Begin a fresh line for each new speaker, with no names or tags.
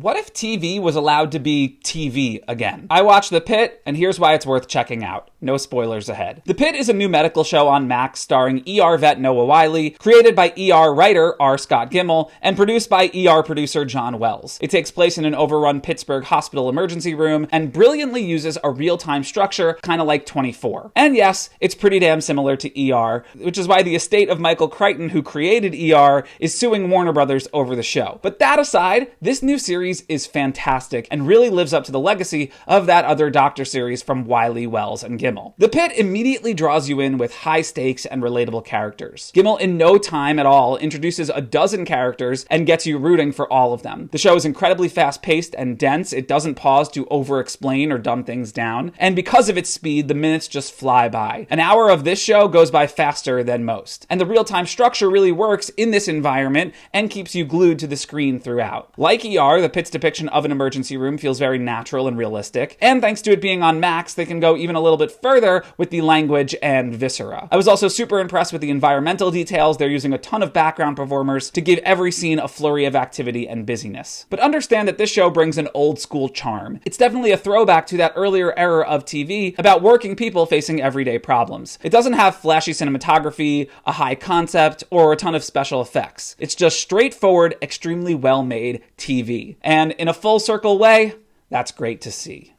what if TV was allowed to be TV again? I watched The Pitt, and here's why it's worth checking out. No spoilers ahead. The Pitt is a new medical show on Max starring ER vet Noah Wiley, created by ER writer R. Scott Gimel, and produced by ER producer John Wells. It takes place in an overrun Pittsburgh hospital emergency room and brilliantly uses a real-time structure, kind of like 24. And yes, it's pretty damn similar to ER, which is why the estate of Michael Crichton, who created ER, is suing Warner Brothers over the show. But that aside, this new series is fantastic and really lives up to the legacy of that other Doctor series from Wiley, Wells, and Gimel. The Pitt immediately draws you in with high stakes and relatable characters. Gimel in no time at all introduces a dozen characters and gets you rooting for all of them. The show is incredibly fast-paced and dense. It doesn't pause to over-explain or dumb things down. And because of its speed, the minutes just fly by. An hour of this show goes by faster than most. And the real-time structure really works in this environment and keeps you glued to the screen throughout. Like ER, the Pitt's depiction of an emergency room feels very natural and realistic. And thanks to it being on Max, they can go even a little bit further with the language and viscera. I was also super impressed with the environmental details. They're using a ton of background performers to give every scene a flurry of activity and busyness. But understand that this show brings an old school charm. It's definitely a throwback to that earlier era of TV about working people facing everyday problems. It doesn't have flashy cinematography, a high concept, or a ton of special effects. It's just straightforward, extremely well-made TV. And in a full circle way, that's great to see.